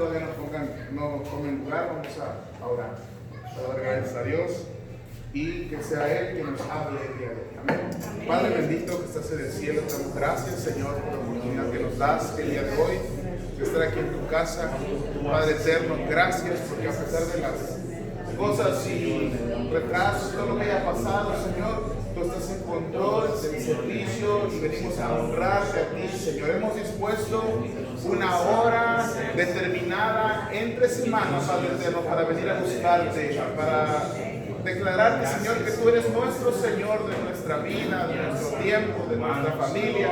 todavía no tomen lugar, vamos a orar. A dar gracias a Dios y que sea Él quien nos hable el día de hoy. Amén. Padre bendito que estás en el cielo, te damos gracias, Señor, por la oportunidad que nos das el día de hoy de estar aquí en tu casa. Padre eterno, gracias porque a pesar de las cosas y retrasos, todo lo que haya pasado, Señor, tú estás en control del servicio y venimos a honrarte a ti, Señor. Hemos dispuesto una hora determinada entre semanas, Padre eterno, para venir a buscarte, para declararte, Señor, que tú eres nuestro Señor de nuestra vida, de nuestro tiempo, de nuestra familia.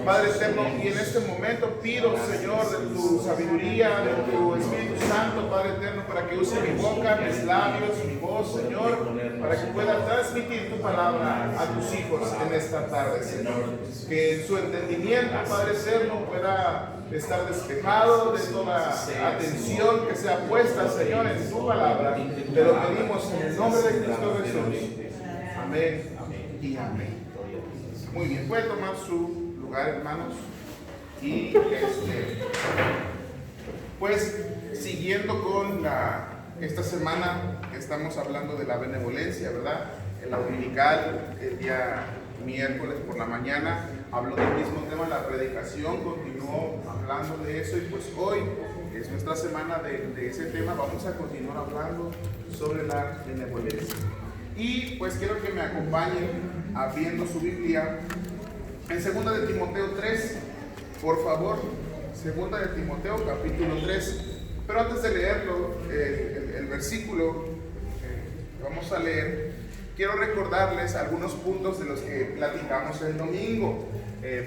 Padre eterno, y en este momento pido, Señor, de tu sabiduría, de tu Espíritu Santo, Padre eterno, para que use mi boca, mis labios, mi voz, Señor, para que pueda transmitir tu palabra a tus hijos en esta tarde, Señor. Que su entendimiento, Padre eterno, pueda estar despejado de toda atención que sea puesta, Señor, en tu palabra. Te lo pedimos en el nombre de Cristo Jesús. Amén, amén y amén. Muy bien, puede tomar su lugar, hermanos, y pues siguiendo con esta semana que estamos hablando de la benevolencia, ¿verdad? En la dominical, el día miércoles por la mañana habló del mismo tema, la predicación continuó hablando de eso, y pues hoy es nuestra semana de ese tema. Vamos a continuar hablando sobre la benevolencia, y pues quiero que me acompañen abriendo su Biblia en 2 de Timoteo 3, por favor. 2 de Timoteo capítulo 3. Pero antes de leerlo, el versículo que vamos a leer, quiero recordarles algunos puntos de los que platicamos el domingo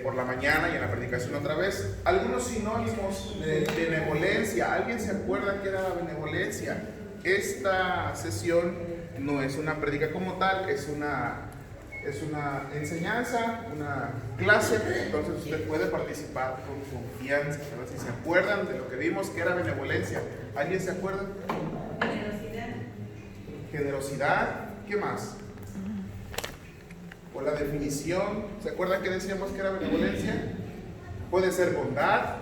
por la mañana y en la predicación otra vez. Algunos sinónimos de benevolencia. ¿Alguien se acuerda qué era la benevolencia? Esta sesión no es una prédica como tal, es una enseñanza, una clase, entonces usted puede participar con confianza. A ver si se acuerdan de lo que vimos que era benevolencia. ¿Alguien se acuerda? Generosidad. Generosidad. ¿Qué más? O la definición. ¿Se acuerdan que decíamos que era benevolencia? Puede ser bondad,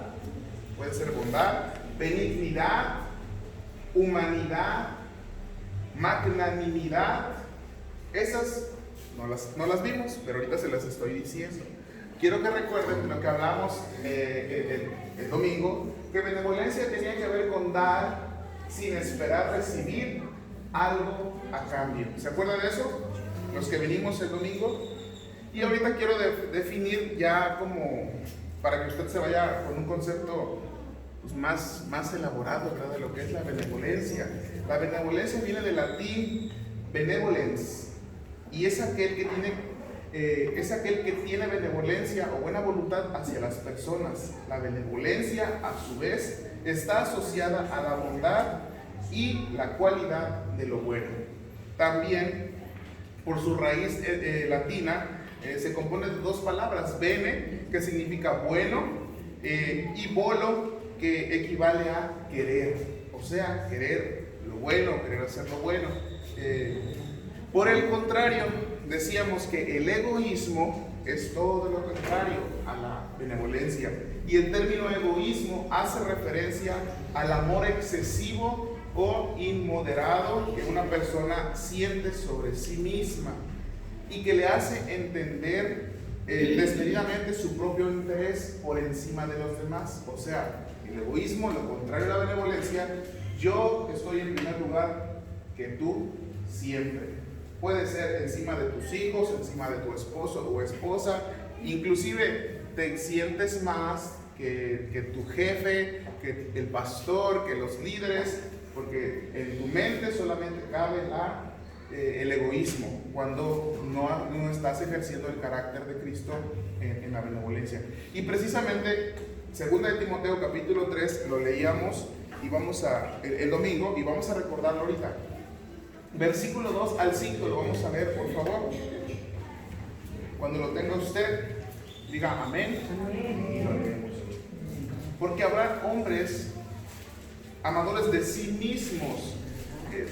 benignidad, humanidad, magnanimidad. Esas no las vimos, pero ahorita se las estoy diciendo. Quiero que recuerden lo que hablamos el domingo, que benevolencia tenía que ver con dar sin esperar recibir algo a cambio. ¿Se acuerdan de eso? Los que vinimos el domingo. Y ahorita quiero definir ya como, para que usted se vaya con un concepto pues más elaborado, ¿verdad?, de lo que es la benevolencia. La benevolencia viene del latín benevolens, y es aquel que tiene benevolencia o buena voluntad hacia las personas. La benevolencia, a su vez, está asociada a la bondad y la cualidad de lo bueno. También, por su raíz latina, se compone de dos palabras: bene, que significa bueno, y volo, que equivale a querer, o sea, querer lo bueno, querer hacer lo bueno. Por el contrario, decíamos que el egoísmo es todo lo contrario a la benevolencia, y el término egoísmo hace referencia al amor excesivo o inmoderado que una persona siente sobre sí misma y que le hace entender desmedidamente su propio interés por encima de los demás. O sea, el egoísmo, lo contrario a la benevolencia: yo estoy en primer lugar que tú siempre. Puede ser encima de tus hijos, encima de tu esposo o esposa, inclusive te sientes más que tu jefe, que el pastor, que los líderes, porque en tu mente solamente cabe el egoísmo cuando no estás ejerciendo el carácter de Cristo en la benevolencia. Y precisamente 2 de Timoteo capítulo 3 lo leíamos el domingo, y vamos a recordarlo ahorita. Versículo 2 al 5 lo vamos a ver, por favor. Cuando lo tenga usted, diga amén. Amén. Porque habrá hombres amadores de sí mismos.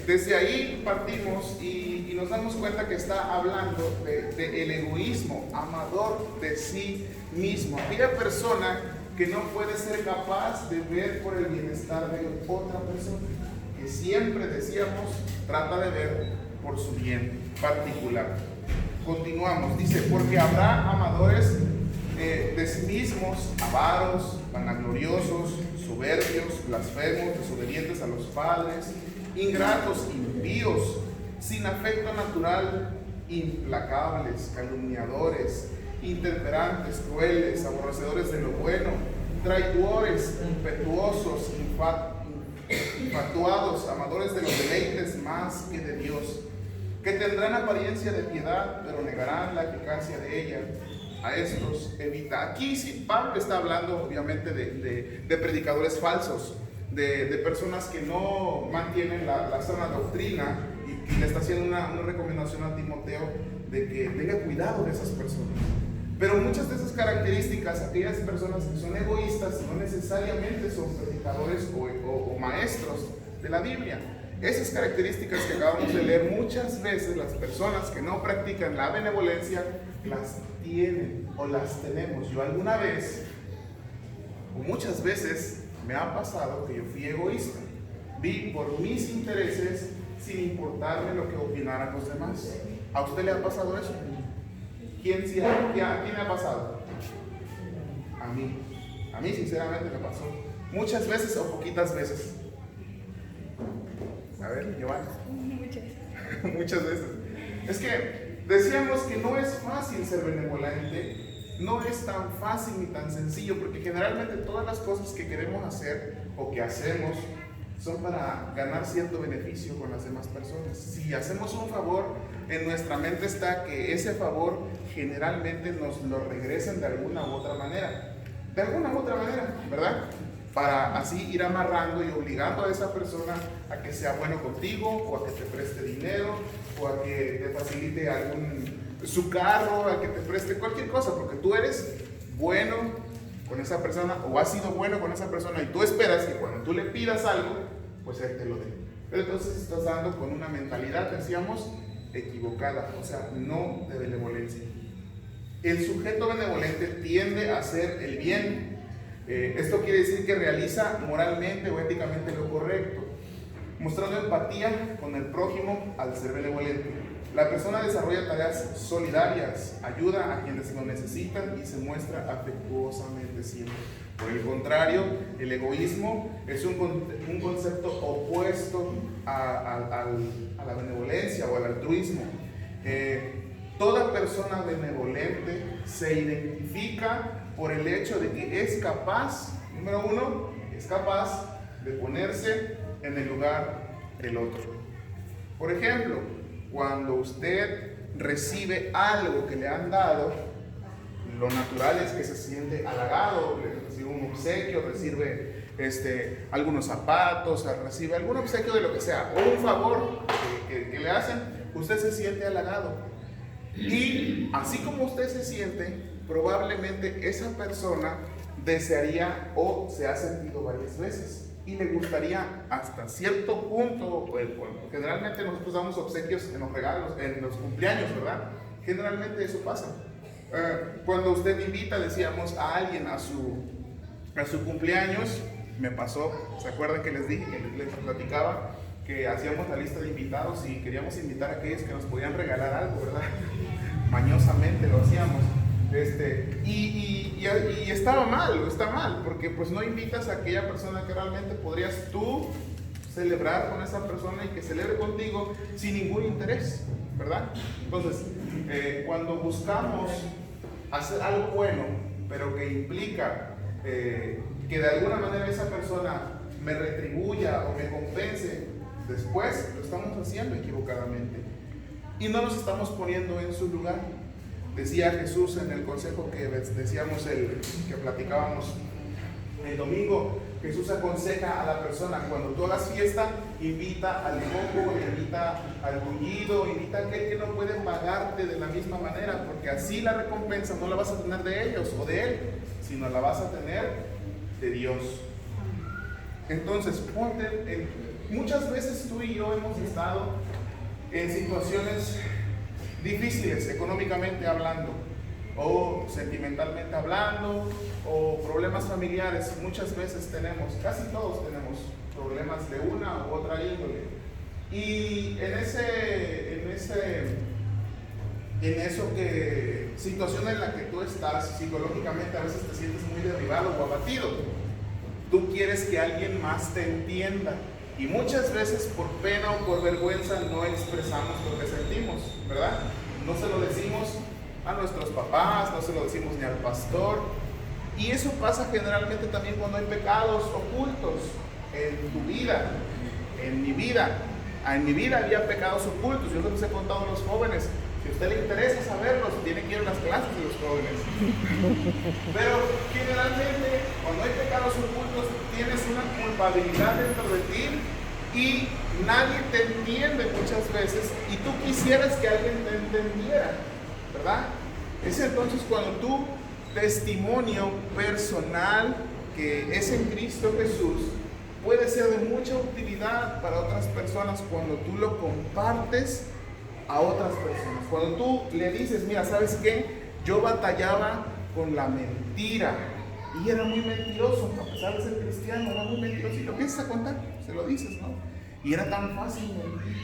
Desde ahí partimos y nos damos cuenta que está hablando del egoísmo, amador de sí mismo. Aquella persona que no puede ser capaz de ver por el bienestar de otra persona, que siempre decíamos trata de ver por su bien particular. Continuamos, dice, porque habrá amadores de sí mismos, avaros, vanagloriosos, soberbios, blasfemos, desobedientes a los padres, ingratos, impíos, sin afecto natural, implacables, calumniadores, intemperantes, crueles, aborrecedores de lo bueno, traidores, impetuosos, infatuados, amadores de los deleites más que de Dios, que tendrán apariencia de piedad, pero negarán la eficacia de ella. A estos evita. Aquí sí, Pablo está hablando obviamente de predicadores falsos, de personas que no mantienen la sana doctrina, y le está haciendo una recomendación a Timoteo de que tenga cuidado de esas personas. Pero muchas de esas características, aquellas personas que son egoístas, no necesariamente son predicadores o maestros de la Biblia. Esas características que acabamos de leer, muchas veces las personas que no practican la benevolencia las tienen o las tenemos. Yo alguna vez, o muchas veces, me ha pasado que yo fui egoísta. Vi por mis intereses sin importarme lo que opinaran los demás. ¿A usted le ha pasado eso? ¿Quién le ha pasado? A mí sinceramente me pasó. Muchas veces o poquitas veces. A ver, Giovanni. Muchas veces. Es que decíamos que no es fácil ser benevolente, no es tan fácil ni tan sencillo, porque generalmente todas las cosas que queremos hacer o que hacemos son para ganar cierto beneficio con las demás personas. Si hacemos un favor, en nuestra mente está que ese favor generalmente nos lo regresen de alguna u otra manera. De alguna u otra manera, ¿verdad? Para así ir amarrando y obligando a esa persona a que sea bueno contigo, o a que te preste dinero, o a que te facilite su carro, a que te preste cualquier cosa, porque tú eres bueno con esa persona, o has sido bueno con esa persona, y tú esperas que cuando tú le pidas algo, pues él te lo dé. Pero entonces estás dando con una mentalidad, decíamos, equivocada, o sea, no de benevolencia. El sujeto benevolente tiende a hacer el bien. Esto quiere decir que realiza moralmente o éticamente lo correcto, mostrando empatía con el prójimo al ser benevolente. La persona desarrolla tareas solidarias, ayuda a quienes lo necesitan y se muestra afectuosamente siempre. Por el contrario, el egoísmo es un concepto opuesto a la benevolencia o al altruismo. Toda persona benevolente se identifica por el hecho de que es capaz, número uno, es capaz de ponerse en el lugar del otro. Por ejemplo, cuando usted recibe algo que le han dado, lo natural es que se siente halagado, recibe un obsequio, recibe algunos zapatos, recibe algún obsequio de lo que sea, o un favor que le hacen, usted se siente halagado. Y así como usted se siente, probablemente esa persona desearía o se ha sentido varias veces y le gustaría hasta cierto punto, generalmente nosotros damos obsequios en los regalos, en los cumpleaños, ¿verdad? Generalmente eso pasa. Cuando usted invita, decíamos, a alguien a su cumpleaños, me pasó, ¿se acuerdan que les dije, que les platicaba que hacíamos la lista de invitados y queríamos invitar a aquellos que nos podían regalar algo, ¿verdad? Mañosamente lo hacíamos. Y está mal, porque pues no invitas a aquella persona que realmente podrías tú celebrar con esa persona y que celebre contigo sin ningún interés, ¿verdad? Entonces, cuando buscamos hacer algo bueno, pero que implica que de alguna manera esa persona me retribuya o me compense, después lo estamos haciendo equivocadamente y no nos estamos poniendo en su lugar. Decía Jesús en el consejo que decíamos, que platicábamos el domingo, Jesús aconseja a la persona: cuando tú hagas fiesta, invita al cojo, invita al bullido, invita a aquel que no puede pagarte de la misma manera, porque así la recompensa no la vas a tener de ellos o de él, sino la vas a tener de Dios. Entonces, muchas veces tú y yo hemos estado en situaciones difíciles económicamente hablando, o sentimentalmente hablando, o problemas familiares. Muchas veces tenemos, casi todos tenemos problemas de una u otra índole. Y en eso que situación en la que tú estás psicológicamente a veces te sientes muy derribado o abatido. Tú quieres que alguien más te entienda. Y muchas veces por pena o por vergüenza no expresamos lo que sentimos, ¿verdad? No se lo decimos a nuestros papás, no se lo decimos ni al pastor. Y eso pasa generalmente también cuando hay pecados ocultos en tu vida, en mi vida. En mi vida había pecados ocultos, yo se los he contado a los jóvenes. Si a usted le interesa saberlos, tiene que ir a las clases de los jóvenes. Pero generalmente, cuando hay pecados ocultos, tienes una culpabilidad dentro de ti y nadie te entiende muchas veces y tú quisieras que alguien te entendiera, ¿verdad? Es entonces cuando tu testimonio personal, que es en Cristo Jesús, puede ser de mucha utilidad para otras personas cuando tú lo compartes a otras personas. Cuando tú le dices, mira, ¿sabes qué? Yo batallaba con la mentira y era muy mentiroso, a pesar de ser cristiano, era muy mentiroso. Y lo empiezas a contar, se lo dices, ¿no? Y era tan fácil mentir.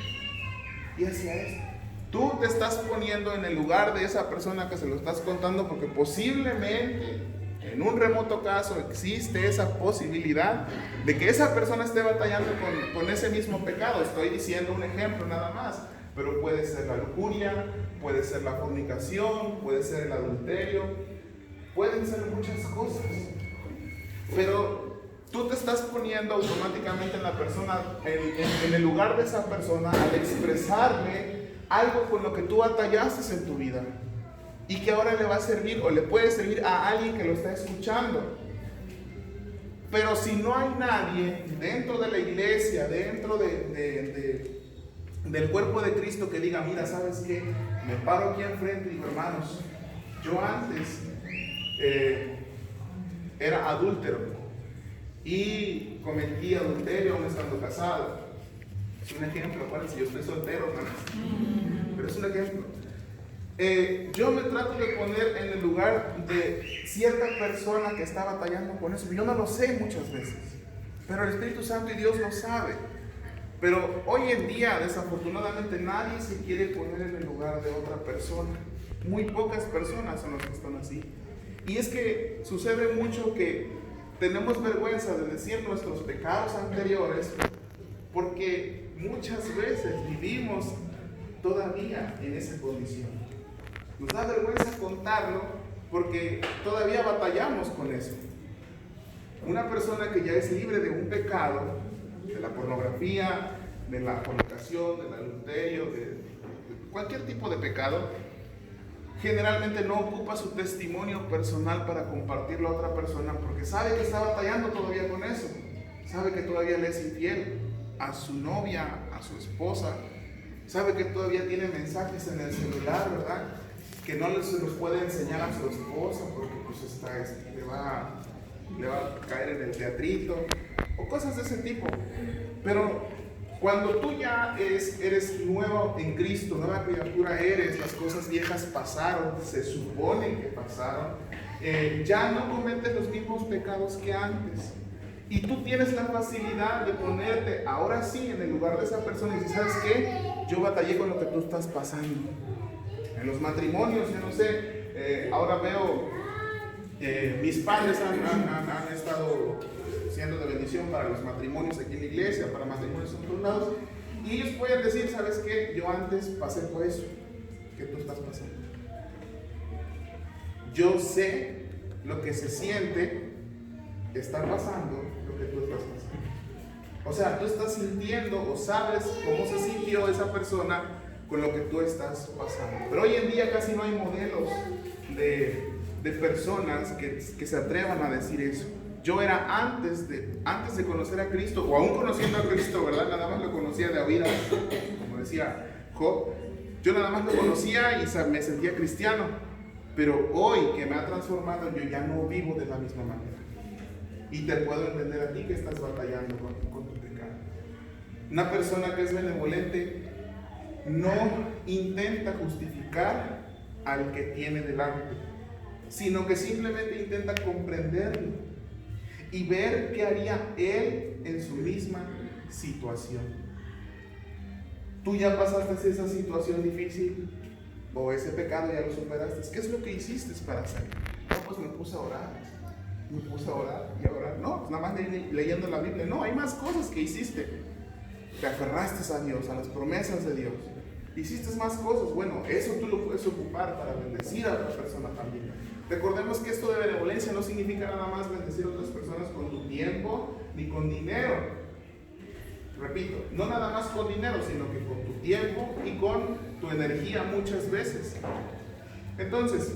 Y hacía esto. Tú te estás poniendo en el lugar de esa persona que se lo estás contando porque posiblemente en un remoto caso existe esa posibilidad de que esa persona esté batallando con ese mismo pecado. Estoy diciendo un ejemplo nada más, pero puede ser la lujuria, puede ser la fornicación, puede ser el adulterio, pueden ser muchas cosas. Pero tú te estás poniendo automáticamente en la persona, en el lugar de esa persona al expresarle algo con lo que tú batallaste en tu vida y que ahora le va a servir o le puede servir a alguien que lo está escuchando. Pero si no hay nadie dentro de la iglesia, dentro del cuerpo de Cristo que diga, mira, ¿sabes qué? Me paro aquí enfrente y digo, hermanos, yo antes era adúltero y cometí adulterio aún estando casado. Es un ejemplo, acuérdense, yo estoy soltero, hermanos, pero es un ejemplo. Yo me trato de poner en el lugar de cierta persona que está batallando con eso. Yo no lo sé muchas veces, pero el Espíritu Santo y Dios lo sabe. Pero hoy en día, desafortunadamente, nadie se quiere poner en el lugar de otra persona. Muy pocas personas son las que están así. Y es que sucede mucho que tenemos vergüenza de decir nuestros pecados anteriores porque muchas veces vivimos todavía en esa condición. Nos da vergüenza contarlo porque todavía batallamos con eso. Una persona que ya es libre de un pecado, de la pornografía, de la fornicación, del adulterio, de cualquier tipo de pecado, generalmente no ocupa su testimonio personal para compartirlo a otra persona porque sabe que está batallando todavía con eso. Sabe que todavía le es infiel a su novia, a su esposa. Sabe que todavía tiene mensajes en el celular, ¿verdad? Que no se los puede enseñar a su esposa porque pues le va a caer en el teatrito o cosas de ese tipo. Pero cuando tú ya eres nuevo en Cristo, nueva criatura eres, las cosas viejas pasaron, se supone que pasaron, ya no cometes los mismos pecados que antes. Y tú tienes la facilidad de ponerte ahora sí en el lugar de esa persona y decir, ¿sabes qué? Yo batallé con lo que tú estás pasando. En los matrimonios, yo no sé, ahora veo, mis padres han estado siendo de bendición para los matrimonios aquí en la iglesia, para matrimonios en otros lados, y ellos pueden decir, ¿sabes qué? Yo antes pasé por eso que tú estás pasando. Yo sé lo que se siente estar pasando lo que tú estás pasando. O sea, tú estás sintiendo o sabes cómo se sintió esa persona con lo que tú estás pasando. Pero hoy en día casi no hay modelos de personas que se atrevan a decir eso. Yo era antes de conocer a Cristo, o aún conociendo a Cristo, ¿verdad? Nada más lo conocía de oídas, como decía Job. Yo nada más lo conocía y me sentía cristiano. Pero hoy que me ha transformado, yo ya no vivo de la misma manera. Y te puedo entender a ti que estás batallando con tu pecado. Una persona que es benevolente no intenta justificar al que tiene delante, sino que simplemente intenta comprenderlo y ver qué haría él en su misma situación. ¿Tú ya pasaste esa situación difícil? ¿O ese pecado ya lo superaste? ¿Qué es lo que hiciste para salir? No, pues me puse a orar y a orar. No, pues nada más leyendo la Biblia. No, hay más cosas que hiciste. Te aferraste a Dios, a las promesas de Dios. Hiciste más cosas. Bueno, eso tú lo puedes ocupar para bendecir a otra persona también. Recordemos que esto de benevolencia no significa nada más bendecir a otras personas con tu tiempo ni con dinero. Repito, no nada más con dinero, sino que con tu tiempo y con tu energía muchas veces. Entonces,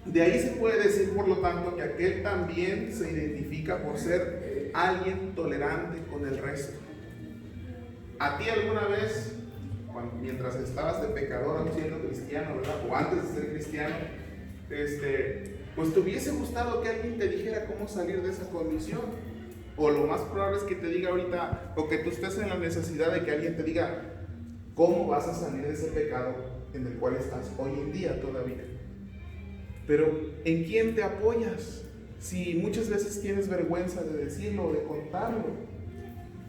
de ahí se puede decir, por lo tanto, que aquel también se identifica por ser alguien tolerante con el resto. ¿A ti alguna vez, mientras estabas de pecador aún siendo cristiano, ¿verdad? O antes de ser cristiano, pues te hubiese gustado que alguien te dijera cómo salir de esa condición? O lo más probable es que te diga ahorita, o que tú estés en la necesidad de que alguien te diga cómo vas a salir de ese pecado en el cual estás hoy en día todavía. Pero ¿en quién te apoyas? Si muchas veces tienes vergüenza de decirlo o de contarlo,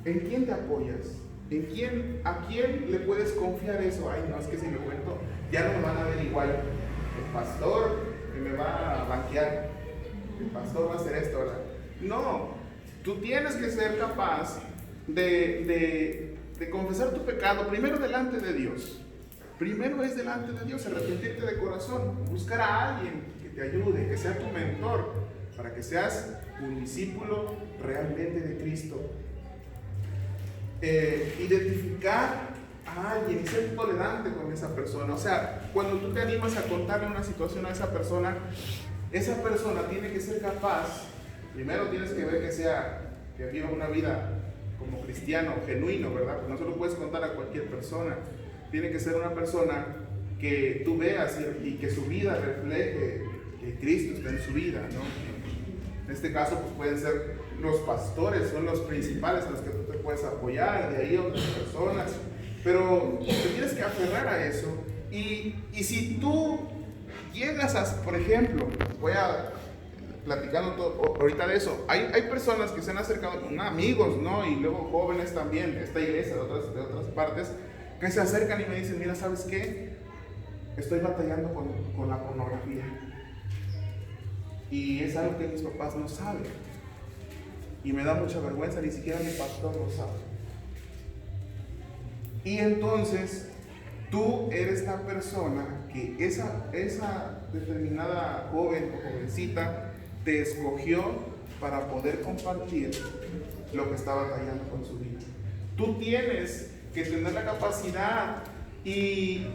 ¿en quién te apoyas? ¿A quién le puedes confiar eso? Ay, no, es que si me cuento, ya no me van a ver igual. El pastor que me va a banquear, el pastor va a hacer esto, ¿verdad? No. Tú tienes que ser capaz de confesar tu pecado primero delante de Dios. Primero es delante de Dios, arrepentirte de corazón, buscar a alguien que te ayude, que sea tu mentor, para que seas un discípulo realmente de Cristo. Identificar a alguien y ser tolerante con esa persona. O sea, cuando tú te animas a contarle una situación a esa persona tiene que ser capaz. Primero tienes que ver que viva una vida como cristiano, genuino, ¿verdad? Pues no se lo puedes contar a cualquier persona. Tiene que ser una persona que tú veas y que su vida refleje que Cristo está en su vida, ¿no? En este caso, pues pueden ser los pastores, son los principales a los que tú te puedes apoyar, de ahí otras personas. Pero te tienes que aferrar a eso. Y si tú llegas a, por ejemplo, voy a platicando ahorita de eso. Hay personas que se han acercado, amigos, ¿no? Y luego jóvenes también, de esta iglesia, de otras partes, que se acercan y me dicen, mira, ¿sabes qué? Estoy batallando con la pornografía. Y es algo que mis papás no saben. Y me da mucha vergüenza, ni siquiera mi pastor lo sabe. Y entonces, tú eres la persona que esa determinada joven o jovencita te escogió para poder compartir lo que está batallando con su vida. Tú tienes que tener la capacidad y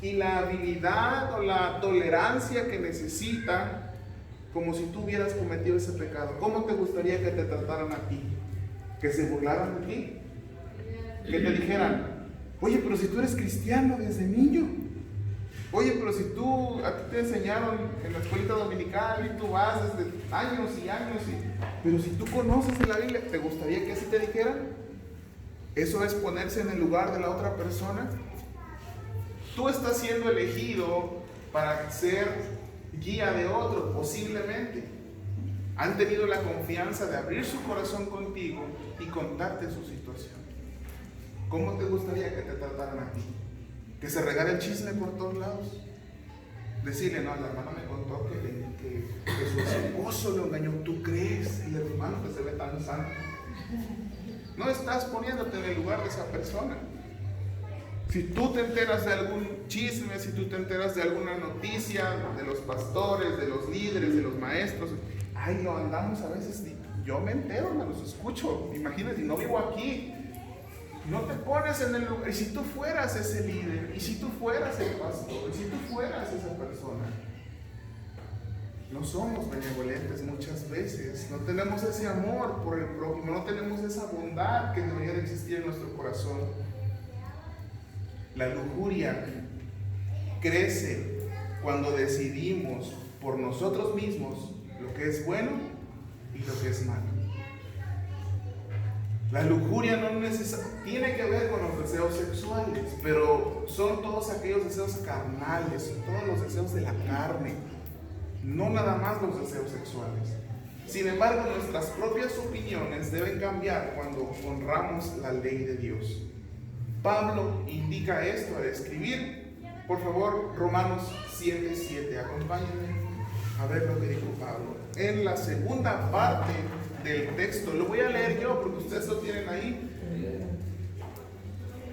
la habilidad o la tolerancia que necesita, como si tú hubieras cometido ese pecado. ¿Cómo te gustaría que te trataran a ti? ¿Que se burlaran de ti? ¿Que te dijeran, oye, pero si tú eres cristiano desde niño? Oye, pero si a ti te enseñaron en la escuelita dominical y tú vas desde años y años, pero si tú conoces de la Biblia, ¿te gustaría que así te dijeran? ¿Eso es ponerse en el lugar de la otra persona? Tú estás siendo elegido para ser guía de otro, posiblemente. Han tenido la confianza de abrir su corazón contigo y contarte su situación. ¿Cómo te gustaría que te trataran a ti? ¿Que se regara el chisme por todos lados? Decirle, no, la hermana me contó que su esposo lo engañó. ¿Tú crees? El hermano que se ve tan santo. No estás poniéndote en el lugar de esa persona. Si tú te enteras de algún chisme, si tú te enteras de alguna noticia de los pastores, de los líderes, de los maestros, ay, lo andamos a veces, yo me entero, me los escucho. Imagínate, no vivo aquí. No te pones en el lugar. Y si tú fueras ese líder, y si tú fueras el pastor, y si tú fueras esa persona, no somos benevolentes muchas veces. No tenemos ese amor por el prójimo, no tenemos esa bondad que debería de existir en nuestro corazón. La lujuria crece cuando decidimos por nosotros mismos lo que es bueno y lo que es malo. La lujuria no tiene que ver con los deseos sexuales, pero son todos aquellos deseos carnales, todos los deseos de la carne, no nada más los deseos sexuales. Sin embargo, nuestras propias opiniones deben cambiar cuando honramos la ley de Dios. Pablo indica esto al escribir, por favor, Romanos 7:7. Acompáñenme a ver lo que dijo Pablo. En la segunda parte del texto, lo voy a leer yo porque ustedes lo tienen ahí.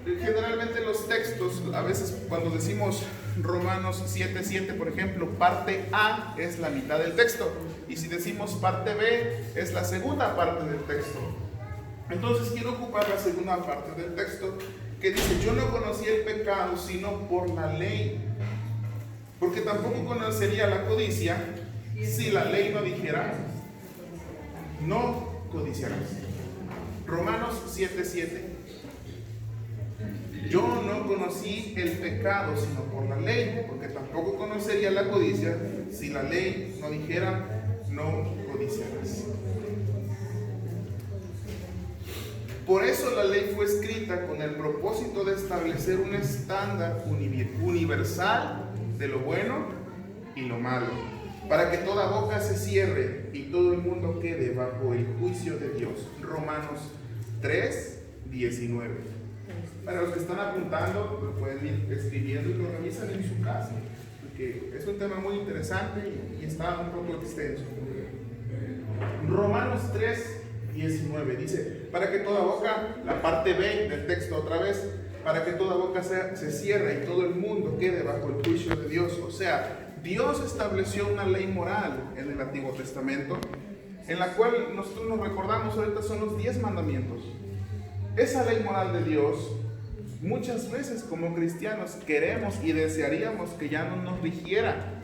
Generalmente los textos, a veces cuando decimos Romanos 7:7, por ejemplo, parte A es la mitad del texto, y si decimos parte B es la segunda parte del texto. Entonces quiero ocupar la segunda parte del texto, que dice: yo no conocí el pecado sino por la ley, porque tampoco conocería la codicia si la ley no dijera: no codiciarás. Romanos 7:7. Yo no conocí el pecado sino por la ley, porque tampoco conocería la codicia si la ley no dijera: no codiciarás. Por eso la ley fue escrita con el propósito de establecer un estándar universal de lo bueno y lo malo, para que toda boca se cierre y todo el mundo quede bajo el juicio de Dios. Romanos 3:19. Para los que están apuntando, lo pueden ir escribiendo y lo revisan en su casa, porque es un tema muy interesante y está un poco extenso. Romanos 3:19 dice: para que toda boca, la parte B del texto otra vez, para que toda boca se cierre y todo el mundo quede bajo el juicio de Dios. O sea, Dios estableció una ley moral en el Antiguo Testamento, en la cual nosotros nos recordamos ahorita son los 10 mandamientos. Esa ley moral de Dios, muchas veces como cristianos queremos y desearíamos que ya no nos rigiera.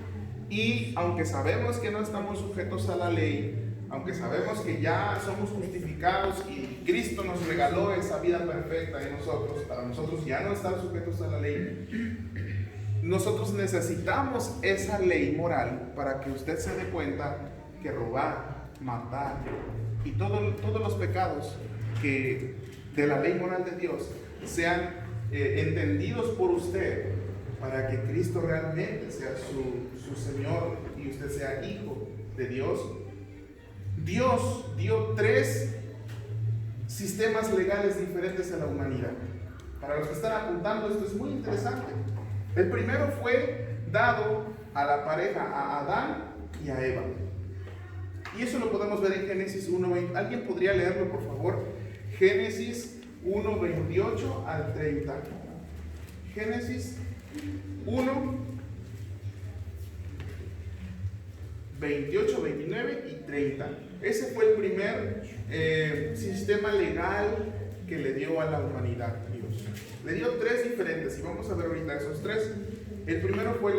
Y aunque sabemos que no estamos sujetos a la ley, aunque sabemos que ya somos justificados y Cristo nos regaló esa vida perfecta en nosotros, para nosotros ya no estar sujetos a la ley, nosotros necesitamos esa ley moral para que usted se dé cuenta que robar, matar y todos los pecados que de la ley moral de Dios sean entendidos por usted, para que Cristo realmente sea su Señor y usted sea hijo de Dios. Dios dio 3 sistemas legales diferentes a la humanidad. Para los que están apuntando, esto es muy interesante. El primero fue dado a la pareja, a Adán y a Eva. Y eso lo podemos ver en Génesis 1:20. ¿Alguien podría leerlo, por favor? Génesis 1:28 al 30. Génesis 1:28, 29 y 30. Ese fue el primer sistema legal que le dio a la humanidad Dios. Le dio 3 diferentes y vamos a ver ahorita esos 3. El primero fue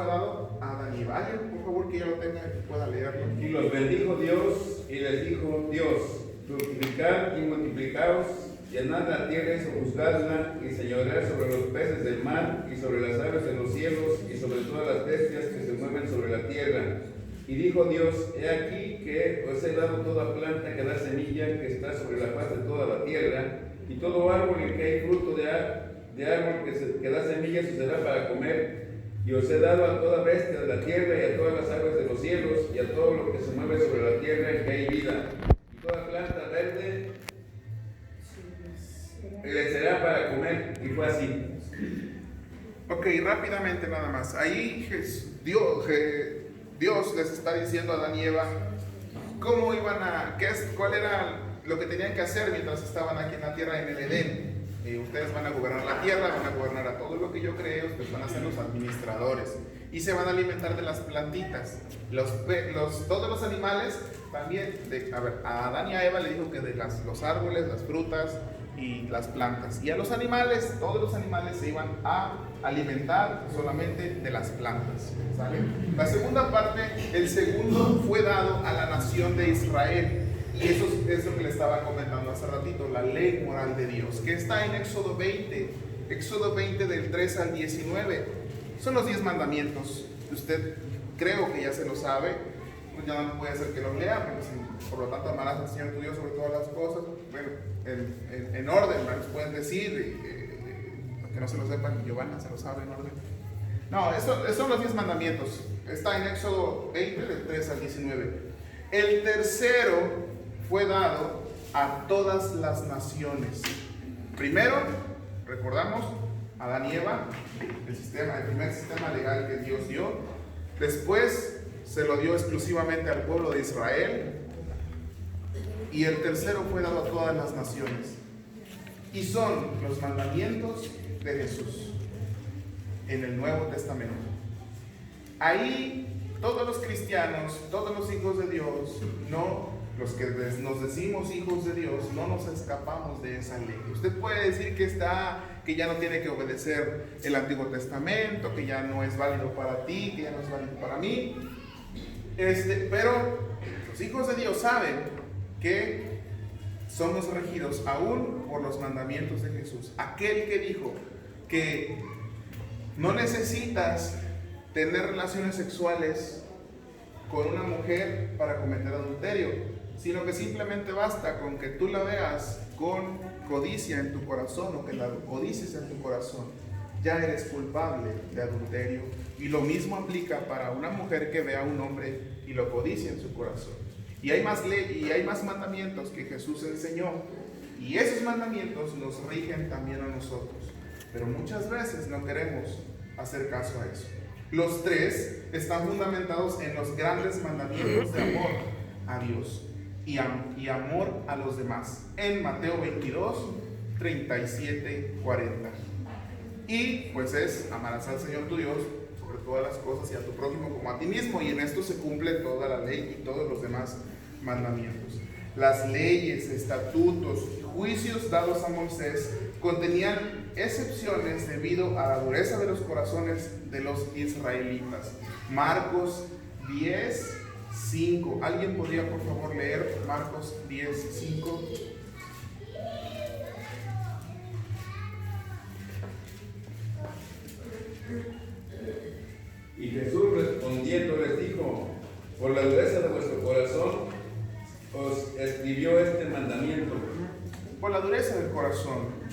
dado a Adán y Eva. Alguien, por favor, que ya lo tenga y pueda leerlo. Y los bendijo Dios y les dijo Dios: fructificad y multiplicaos, llenad la tierra y sojuzgadla, y señoread sobre los peces del mar, y sobre las aves de los cielos, y sobre todas las bestias que se mueven sobre la tierra. Y dijo Dios: he aquí que os he dado toda planta que da semilla, que está sobre la faz de toda la tierra, y todo árbol en que hay fruto de árbol que da semillas os será para comer. Y os he dado a toda bestia de la tierra, y a todas las aves de los cielos, y a todo lo que se mueve sobre la tierra en que hay vida. Y toda planta verde le será para comer. Y fue así. Ok, rápidamente nada más. Ahí Dios les está diciendo a Adán y Eva cómo iban cuál era lo que tenían que hacer mientras estaban aquí en la tierra, en el Edén. Ustedes van a gobernar la tierra, van a gobernar a todo lo que yo creo, ustedes van a ser los administradores y se van a alimentar de las plantitas. Todos los animales también, a Adán y a Eva le dijo que de los árboles, las frutas y las plantas. Y a los animales, todos los animales se iban a alimentar solamente de las plantas. ¿Sale? La segunda parte, el segundo fue dado a la nación de Israel. Y eso es lo que le estaba comentando hace ratito, la ley moral de Dios, que está en Éxodo 20 del 3 al 19. Son los 10 mandamientos. Usted creo que ya se lo sabe, pues ya no puede ser que lo lea, pero por lo tanto amarás al Señor tu Dios sobre todas las cosas. Bueno, poner en orden, ¿verdad? Pueden decir, que no se lo sepan, Giovanna se lo sabe en orden. No, estos son los 10 mandamientos. Está en Éxodo 20, del 3 al 19. El tercero fue dado a todas las naciones. Primero, recordamos, Adán y Eva, el primer sistema legal que Dios dio. Después se lo dio exclusivamente al pueblo de Israel. Y el tercero fue dado a todas las naciones. Y son los mandamientos de Jesús en el Nuevo Testamento. Ahí todos los cristianos, todos los hijos de Dios, no los que nos decimos hijos de Dios, no nos escapamos de esa ley. Usted puede decir que ya no tiene que obedecer el Antiguo Testamento, que ya no es válido para ti, que ya no es válido para mí. Pero los hijos de Dios saben que somos regidos aún por los mandamientos de Jesús. Aquel que dijo que no necesitas tener relaciones sexuales con una mujer para cometer adulterio, sino que simplemente basta con que tú la veas con codicia en tu corazón o que la codicies en tu corazón, ya eres culpable de adulterio. Y lo mismo aplica para una mujer que vea a un hombre y lo codicia en su corazón. Y hay más ley y hay más mandamientos que Jesús enseñó, y esos mandamientos nos rigen también a nosotros, pero muchas veces no queremos hacer caso a eso. Los tres están fundamentados en los grandes mandamientos de amor a Dios y amor a los demás, en Mateo 22, 37, 40. Y pues amarás al Señor tu Dios sobre todas las cosas y a tu prójimo como a ti mismo, y en esto se cumple toda la ley y todos los demás mandamientos. Las leyes, estatutos y juicios dados a Moisés contenían excepciones debido a la dureza de los corazones de los israelitas. Marcos 10, 5. ¿Alguien podría por favor leer Marcos 10, 5? Y Jesús respondiendo les dijo: por la dureza de vuestro corazón os escribió este mandamiento. Por la dureza del corazón.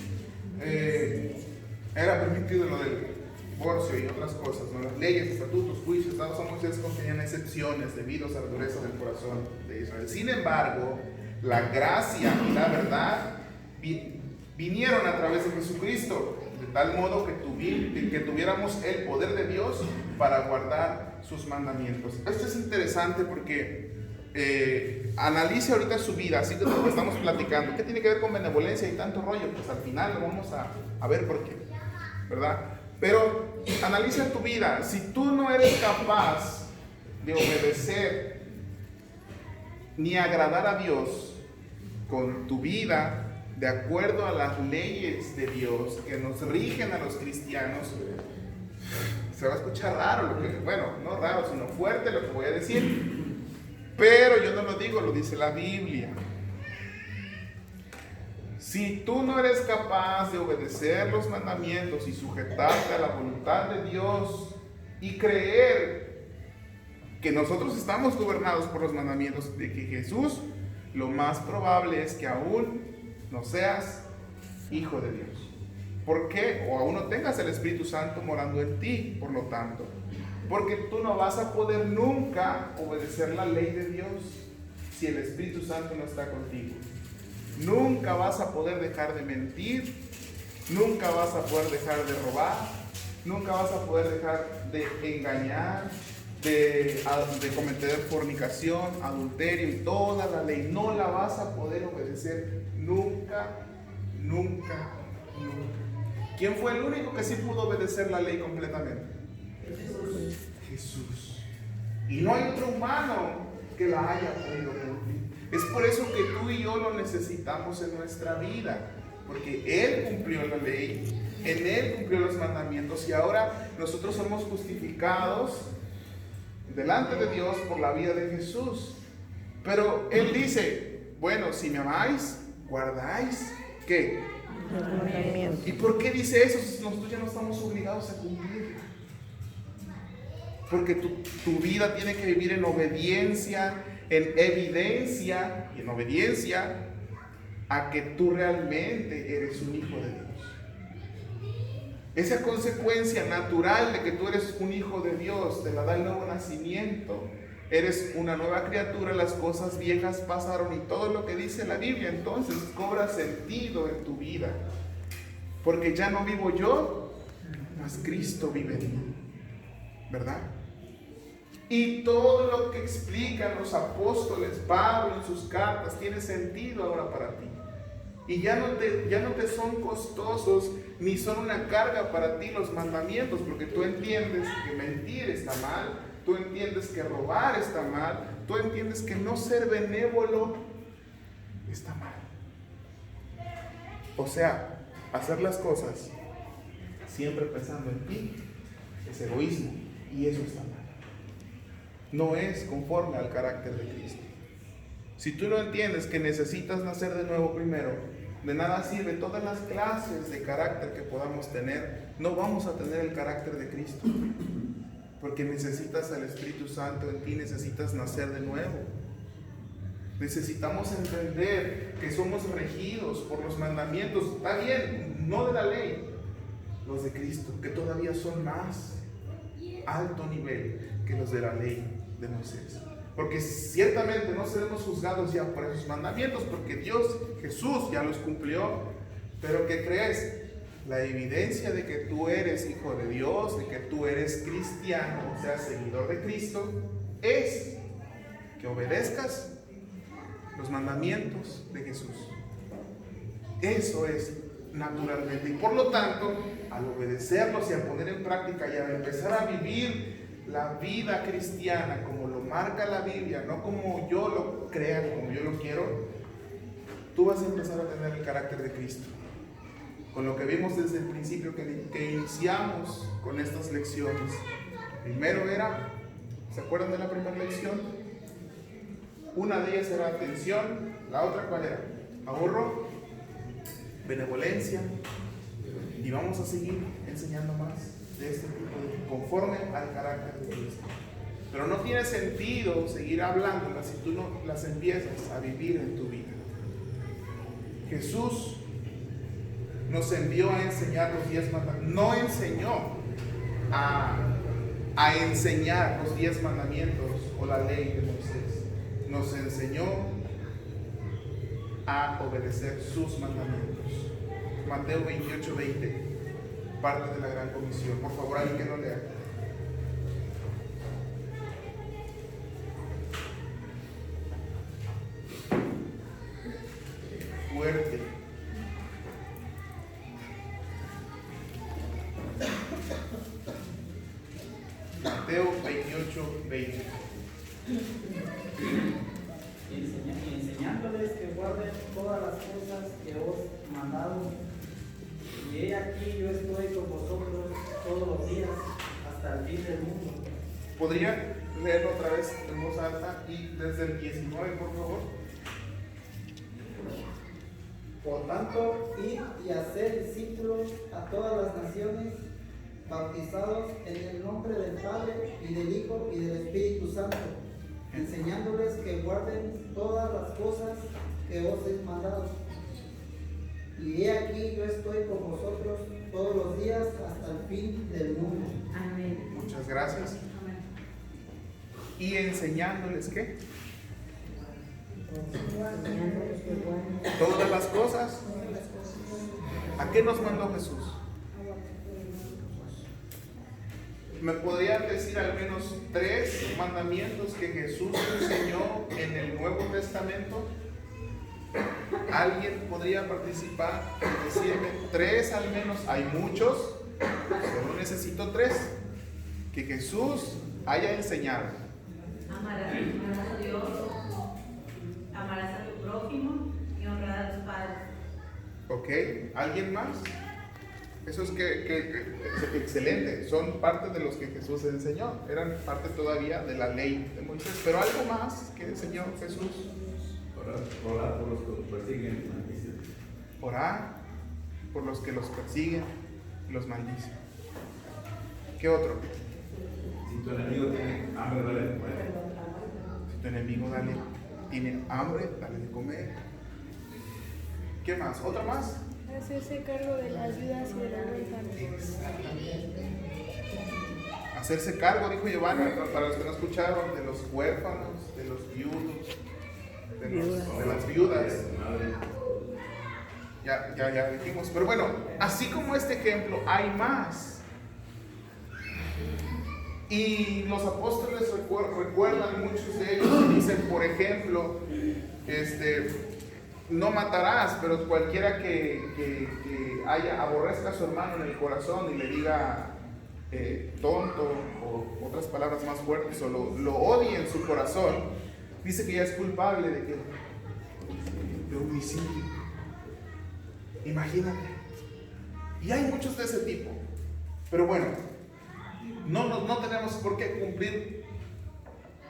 Era permitido lo del divorcio y otras cosas, ¿no? Las leyes, estatutos, juicios dados a Moisés contenían excepciones debido a la dureza del corazón de Israel. Sin embargo, la gracia y la verdad vinieron a través de Jesucristo, de tal modo que tuviéramos el poder de Dios para guardar sus mandamientos. Esto es interesante porque analice ahorita su vida, así que lo que estamos platicando, ¿qué tiene que ver con benevolencia y tanto rollo? Pues al final lo vamos a ver por qué, ¿verdad? Pero analiza tu vida. Si tú no eres capaz de obedecer ni agradar a Dios con tu vida de acuerdo a las leyes de Dios que nos rigen a los cristianos, se va a escuchar raro, no raro, sino fuerte lo que voy a decir. Pero yo no lo digo, lo dice la Biblia. Si tú no eres capaz de obedecer los mandamientos y sujetarte a la voluntad de Dios y creer que nosotros estamos gobernados por los mandamientos de que Jesús, lo más probable es que aún no seas hijo de Dios. ¿Por qué? O aún no tengas el Espíritu Santo morando en ti, por lo tanto. Porque tú no vas a poder nunca obedecer la ley de Dios si el Espíritu Santo no está contigo. Nunca vas a poder dejar de mentir, nunca vas a poder dejar de robar, nunca vas a poder dejar de engañar, de cometer fornicación, adulterio y toda la ley. No la vas a poder obedecer nunca, nunca, nunca. ¿Quién fue el único que sí pudo obedecer la ley completamente? Jesús. Y no hay otro humano que la haya podido cumplir. Es por eso que tú y yo lo necesitamos en nuestra vida, porque Él cumplió la ley, en Él cumplió los mandamientos, y ahora nosotros somos justificados delante de Dios por la vida de Jesús. Pero Él dice: bueno, si me amáis, guardáis ¿qué? ¿Y por qué dice eso si nosotros ya no estamos obligados a cumplir? Porque tu vida tiene que vivir en obediencia, en evidencia y en obediencia a que tú realmente eres un hijo de Dios. Esa consecuencia natural de que tú eres un hijo de Dios te la da el nuevo nacimiento. Eres una nueva criatura, las cosas viejas pasaron y todo lo que dice la Biblia entonces cobra sentido en tu vida. Porque ya no vivo yo, mas Cristo vive en mí. ¿Verdad? Y todo lo que explican los apóstoles, Pablo en sus cartas, tiene sentido ahora para ti. Y ya no te son costosos ni son una carga para ti los mandamientos, porque tú entiendes que mentir está mal, tú entiendes que robar está mal, tú entiendes que no ser benévolo está mal. O sea, hacer las cosas siempre pensando en ti es egoísmo y eso está mal. No es conforme al carácter de Cristo. Si tú no entiendes que necesitas nacer de nuevo primero, de nada sirve todas las clases de carácter que podamos tener. No vamos a tener el carácter de Cristo, porque necesitas al Espíritu Santo en ti, necesitas nacer de nuevo. Necesitamos entender que somos regidos por los mandamientos, está bien, no de la ley, los de Cristo, que todavía son más alto nivel que los de la ley de Moisés. Porque ciertamente no seremos juzgados ya por esos mandamientos, porque Dios, Jesús ya los cumplió. Pero ¿qué crees? La evidencia de que tú eres hijo de Dios, de que tú eres cristiano, o sea, seguidor de Cristo, es que obedezcas los mandamientos de Jesús. Eso es naturalmente. Y por lo tanto, al obedecerlos y a poner en práctica y a empezar a vivir la vida cristiana como lo marca la Biblia, no como yo lo crea, como yo lo quiero, tú vas a empezar a tener el carácter de Cristo. Con lo que vimos desde el principio que iniciamos con estas lecciones. Primero era, ¿se acuerdan de la primera lección? Una de ellas era atención, la otra ¿cuál era? Ahorro, benevolencia, y vamos a seguir enseñando más de este tipo de conforme al carácter de Cristo. Pero no tiene sentido seguir hablándolas si tú no las empiezas a vivir en tu vida. Jesús nos envió a enseñar los 10 mandamientos, no enseñó a enseñar los 10 mandamientos o la ley de Moisés. Nos enseñó a obedecer sus mandamientos. Mateo 28:20, parte de la gran comisión. Por favor, alguien que no lea. Fuerte. Mateo 28:20. Y enseñándoles que guarden todas las cosas que os he mandado. Y he aquí yo estoy con vosotros todos los días hasta el fin del mundo. ¿Podría leerlo otra vez en voz alta y desde el 19, por favor? Por tanto, id y haced discípulos a todas las naciones, bautizados en el nombre del Padre y del Hijo y del Espíritu Santo, enseñándoles que guarden todas las cosas que os he mandado. Y he aquí yo estoy con vosotros todos los días hasta el fin del mundo. Amén. Muchas gracias. Amén. Y enseñándoles ¿qué? Todas las cosas. ¿A qué nos mandó Jesús? ¿Me podrían decir al menos 3 mandamientos que Jesús enseñó en el Nuevo Testamento? ¿Alguien podría participar y decirme 3 al menos? Hay muchos, solo necesito 3 que Jesús haya enseñado. Amarás a Dios, amarás a tu prójimo y honrarás a tus padres. ¿Ok? ¿Alguien más? Eso es excelente. Son parte de los que Jesús enseñó. Eran parte todavía de la ley de Moisés. Pero algo más que enseñó Jesús. Orar por los que los persiguen. Orar por los que los persiguen y los maldicen. ¿Qué otro? Si tu enemigo tiene hambre, dale de comer. Si tu enemigo tiene hambre, dale de comer. ¿Qué más? ¿Otra más? Hacerse cargo de las viudas y de los huérfanos. Hacerse cargo, dijo Giovanna, para los que no escucharon, de los huérfanos, de los viudos, de las viudas. Ya dijimos. Pero bueno, así como este ejemplo, hay más. Y los apóstoles recuerdan muchos de ellos y dicen, por ejemplo, no matarás, pero cualquiera que aborrezca a su hermano en el corazón y le diga tonto o otras palabras más fuertes o lo odie en su corazón, dice que ya es culpable de homicidio. Imagínate. Y hay muchos de ese tipo. Pero bueno, no tenemos por qué cumplir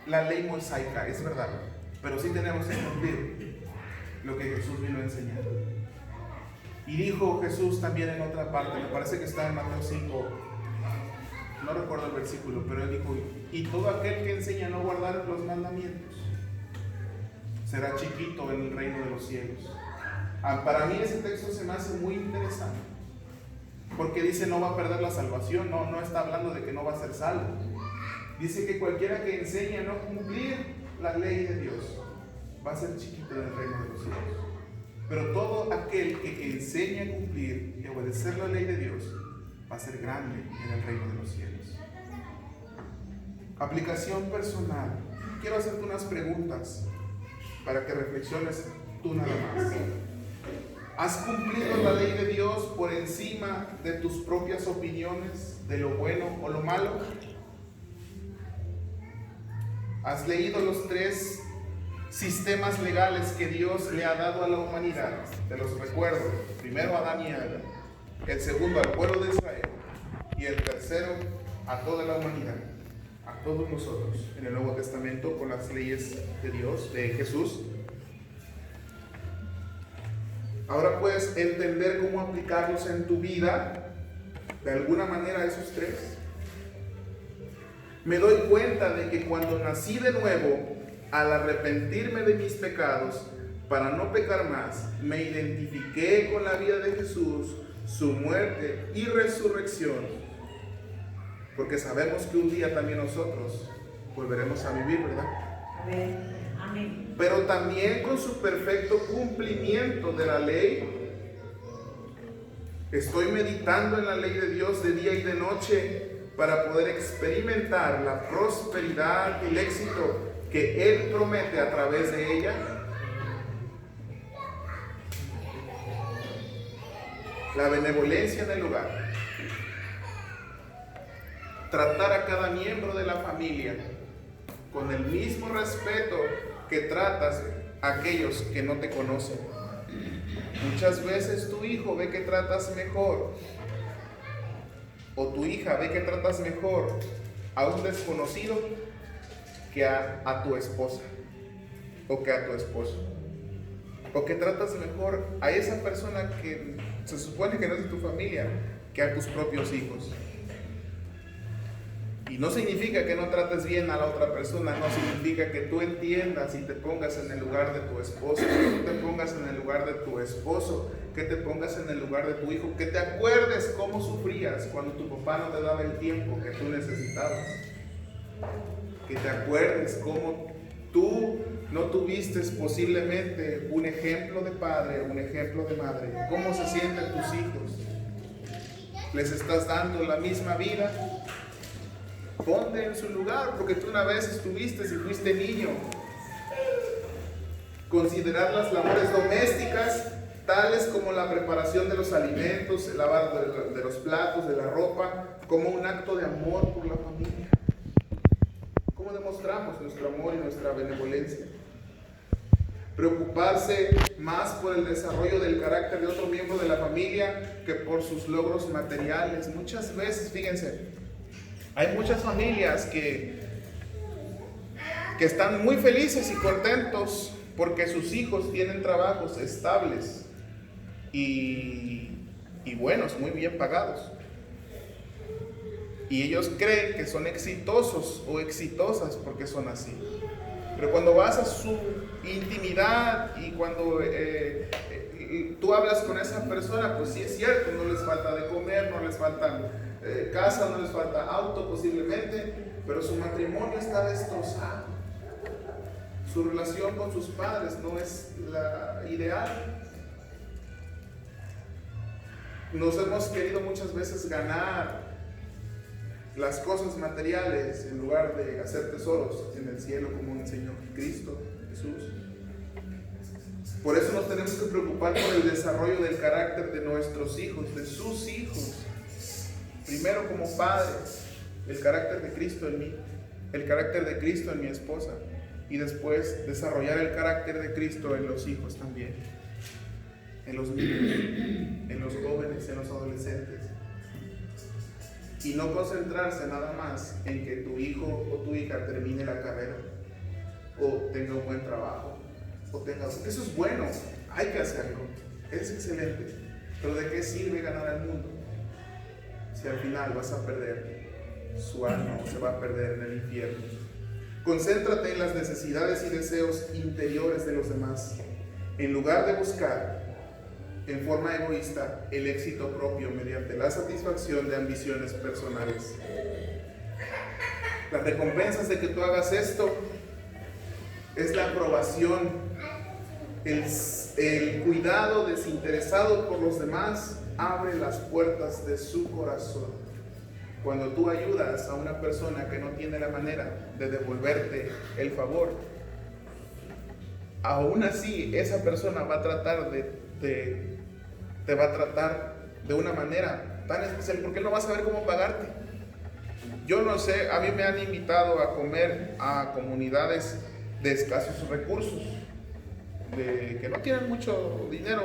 la ley mosaica, es verdad, pero sí tenemos que cumplir lo que Jesús vino a enseñar. Y dijo Jesús también en otra parte, me parece que está en Mateo 5, no recuerdo el versículo, pero él dijo, y todo aquel que enseña a no guardar los mandamientos será chiquito en el reino de los cielos. Para mí ese texto se me hace muy interesante, porque dice no va a perder la salvación, no está hablando de que no va a ser salvo. Dice que cualquiera que enseñe a no cumplir la ley de Dios va a ser chiquito en el reino de los cielos. Pero todo aquel que enseñe a cumplir y a obedecer la ley de Dios va a ser grande en el reino de los cielos. Aplicación personal. Quiero hacerte unas preguntas para que reflexiones tú nada más. ¿Has cumplido la ley de Dios por encima de tus propias opiniones de lo bueno o lo malo? ¿Has leído los 3 sistemas legales que Dios le ha dado a la humanidad? Te los recuerdo. Primero a Adán y Eva, el segundo al pueblo de Israel y el tercero a toda la humanidad, a todos nosotros en el Nuevo Testamento con las leyes de Dios, de Jesús. Ahora puedes entender cómo aplicarlos en tu vida, de alguna manera esos 3. Me doy cuenta de que cuando nací de nuevo, al arrepentirme de mis pecados, para no pecar más, me identifiqué con la vida de Jesús, su muerte y resurrección, porque sabemos que un día también nosotros volveremos a vivir, ¿verdad? Amén. Amén. Pero también con su perfecto cumplimiento de la ley. Estoy meditando en la ley de Dios de día y de noche para poder experimentar la prosperidad y el éxito que Él promete a través de ella. La benevolencia en el hogar. Tratar a cada miembro de la familia con el mismo respeto que tratas a aquellos que no te conocen. Muchas veces tu hijo ve que tratas mejor, o tu hija ve que tratas mejor a un desconocido que a tu esposa, o que a tu esposo, o que tratas mejor a esa persona que se supone que no es de tu familia, que a tus propios hijos. Y no significa que no trates bien a la otra persona, no significa que tú entiendas y te pongas en el lugar de tu esposa, que tú te pongas en el lugar de tu esposo, que te pongas en el lugar de tu hijo, que te acuerdes cómo sufrías cuando tu papá no te daba el tiempo que tú necesitabas, que te acuerdes cómo tú no tuviste posiblemente un ejemplo de padre, un ejemplo de madre, cómo se sienten tus hijos, les estás dando la misma vida. Ponte en su lugar, porque tú una vez estuviste, si fuiste niño. Considerar las labores domésticas, tales como la preparación de los alimentos, el lavado de los platos, de la ropa, como un acto de amor por la familia. ¿Cómo demostramos nuestro amor y nuestra benevolencia? Preocuparse más por el desarrollo del carácter de otro miembro de la familia que por sus logros materiales. Muchas veces, fíjense, hay muchas familias que están muy felices y contentos porque sus hijos tienen trabajos estables y buenos, muy bien pagados. Y ellos creen que son exitosos o exitosas porque son así. Pero cuando vas a su intimidad y cuando tú hablas con esa persona, pues sí es cierto, no les falta de comer, no les falta casa, no les falta auto posiblemente, pero su matrimonio está destrozado. Su relación con sus padres no es la ideal. Nos hemos querido muchas veces ganar las cosas materiales en lugar de hacer tesoros en el cielo, como enseñó Cristo, Jesús. Por eso nos tenemos que preocupar por el desarrollo del carácter de nuestros hijos, de sus hijos. Primero como padres, el carácter de Cristo en mí, el carácter de Cristo en mi esposa, y después desarrollar el carácter de Cristo en los hijos también, en los niños, en los jóvenes, en los adolescentes. Y no concentrarse nada más en que tu hijo o tu hija termine la carrera, o tenga un buen trabajo, o tenga... Eso es bueno, hay que hacerlo, es excelente, pero ¿de qué sirve ganar al mundo si al final vas a perder su alma o se va a perder en el infierno? Concéntrate en las necesidades y deseos interiores de los demás, en lugar de buscar en forma egoísta el éxito propio mediante la satisfacción de ambiciones personales. Las recompensas de que tú hagas esto es la aprobación, el cuidado desinteresado por los demás abre las puertas de su corazón. Cuando tú ayudas a una persona que no tiene la manera de devolverte el favor, aún así esa persona va a tratar te va a tratar de una manera tan especial, porque él no va a saber cómo pagarte. Yo no sé, a mí me han invitado a comer a comunidades de escasos recursos, que no tienen mucho dinero,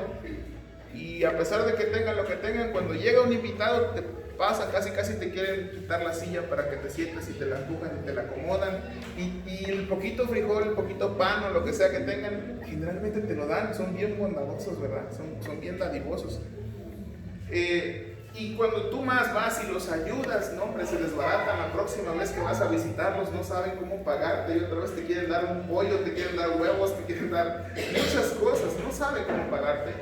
y a pesar de que tengan lo que tengan, cuando llega un invitado te pasa, casi te quieren quitar la silla para que te sientes y te la empujan y te la acomodan, y el poquito frijol, el poquito pan o lo que sea que tengan, generalmente te lo dan, son bien bondadosos, ¿verdad? Son bien dadivosos. Y cuando tú más vas y los ayudas, no, hombre, se desbaratan. La próxima vez que vas a visitarlos no saben cómo pagarte, y otra vez te quieren dar un pollo, te quieren dar huevos, te quieren dar muchas cosas, no saben cómo pagarte.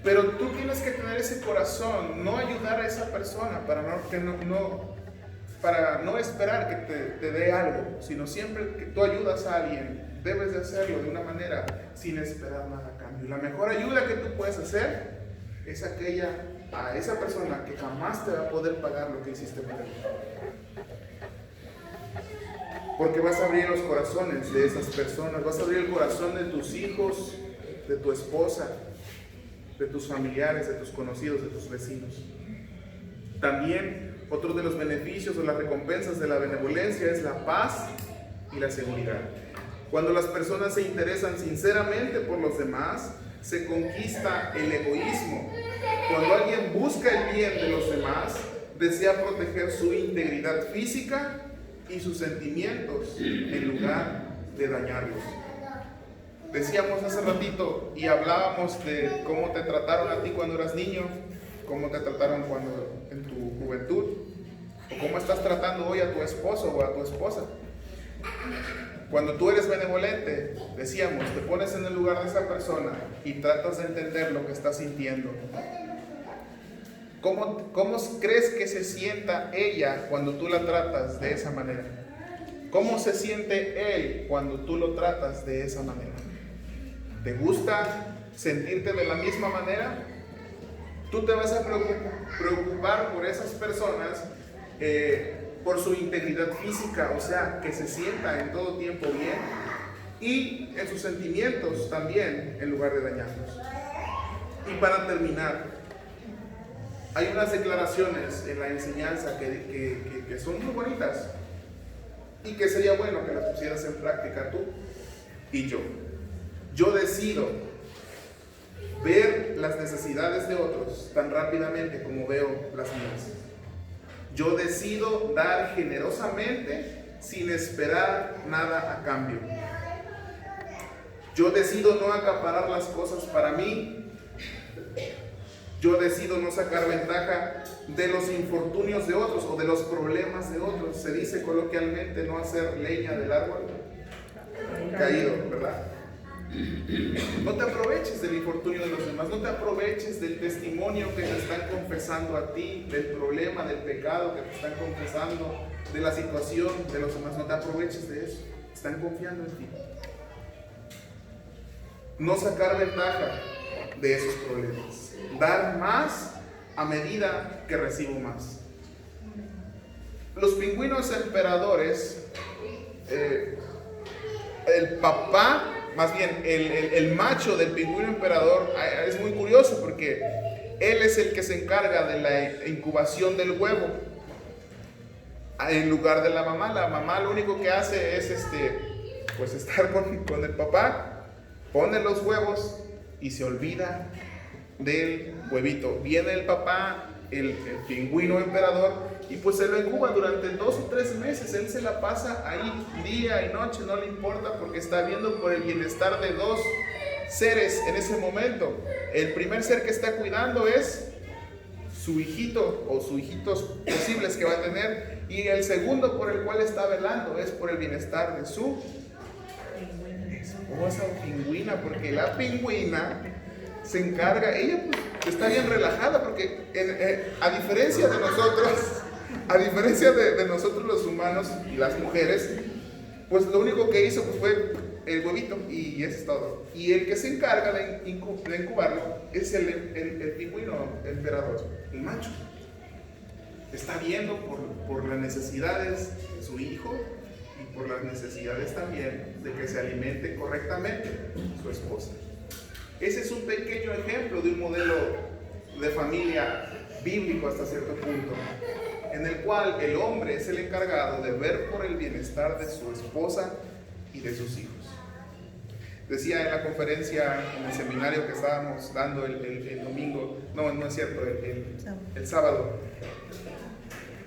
Pero tú tienes que tener ese corazón, no ayudar a esa persona para no esperar que te dé algo, sino siempre que tú ayudas a alguien, debes de hacerlo de una manera sin esperar nada a cambio. La mejor ayuda que tú puedes hacer es aquella a esa persona que jamás te va a poder pagar lo que hiciste por él. Porque vas a abrir los corazones de esas personas, vas a abrir el corazón de tus hijos, de tu esposa, de tus familiares, de tus conocidos, de tus vecinos. También otro de los beneficios o las recompensas de la benevolencia es la paz y la seguridad. Cuando las personas se interesan sinceramente por los demás, se conquista el egoísmo. Cuando alguien busca el bien de los demás, desea proteger su integridad física y sus sentimientos en lugar de dañarlos. Decíamos hace ratito y hablábamos de cómo te trataron a ti cuando eras niño, cómo te trataron cuando en tu juventud, o cómo estás tratando hoy a tu esposo o a tu esposa. Cuando tú eres benevolente, decíamos, te pones en el lugar de esa persona y tratas de entender lo que está sintiendo. ¿Cómo crees que se sienta ella cuando tú la tratas de esa manera? ¿Cómo se siente él cuando tú lo tratas de esa manera? ¿Te gusta sentirte de la misma manera? Tú te vas a preocupar por esas personas, por su integridad física, o sea, que se sienta en todo tiempo bien, y en sus sentimientos también, en lugar de dañarlos. Y para terminar, hay unas declaraciones en la enseñanza que son muy bonitas y que sería bueno que las pusieras en práctica tú y yo. Yo decido ver las necesidades de otros tan rápidamente como veo las mías. Yo decido dar generosamente sin esperar nada a cambio. Yo decido no acaparar las cosas para mí. Yo decido no sacar ventaja de los infortunios de otros o de los problemas de otros. Se dice coloquialmente no hacer leña del árbol caído, ¿verdad? No te aproveches del infortunio de los demás, no te aproveches del testimonio que te están confesando a ti, del problema, del pecado que te están confesando, de la situación de los demás. No te aproveches de eso, están confiando en ti. No sacar ventaja de esos problemas, dar más a medida que recibo más. Los pingüinos emperadores, el papá, más bien el macho del pingüino emperador es muy curioso porque él es el que se encarga de la incubación del huevo en lugar de la mamá. La mamá lo único que hace es pues estar con el papá, pone los huevos y se olvida del huevito. Viene el papá, el pingüino emperador, y pues se lo incuba durante 2 o 3 meses. Él se la pasa ahí día y noche, no le importa, porque está viendo por el bienestar de 2 seres en ese momento. El primer ser que está cuidando es su hijito o sus hijitos posibles que va a tener, y el segundo por el cual está velando es por el bienestar de su esposa o pingüina, porque la pingüina se encarga, ella pues está bien relajada, porque a diferencia de nosotros los humanos y las mujeres, pues lo único que hizo pues fue el huevito y eso es todo. Y el que se encarga de incubarlo es el pingüino emperador, el macho. Está viendo por las necesidades de su hijo y por las necesidades también de que se alimente correctamente su esposa. Ese es un pequeño ejemplo de un modelo de familia bíblico hasta cierto punto, en el cual el hombre es el encargado de ver por el bienestar de su esposa y de sus hijos. Decía en la conferencia, en el seminario que estábamos dando el domingo, no es cierto, el sábado,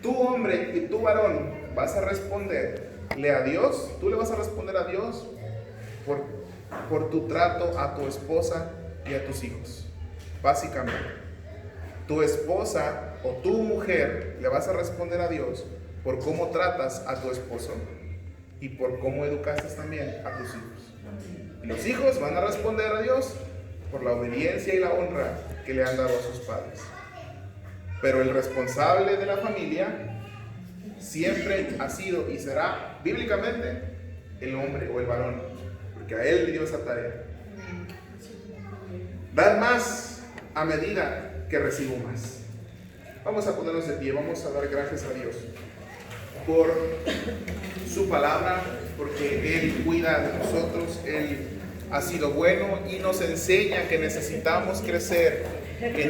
tú hombre y tú varón vas a responderle a Dios, tú le vas a responder a Dios por tu trato a tu esposa y a tus hijos. Básicamente, tu esposa o tu mujer le vas a responder a Dios por cómo tratas a tu esposo y por cómo educaste también a tus hijos. Y los hijos van a responder a Dios por la obediencia y la honra que le han dado a sus padres. Pero el responsable de la familia siempre ha sido y será bíblicamente el hombre o el varón, porque a él le dio esa tarea. Dar más a medida que recibo más. Vamos a ponernos de pie, vamos a dar gracias a Dios por su palabra, porque Él cuida de nosotros, Él ha sido bueno y nos enseña que necesitamos crecer en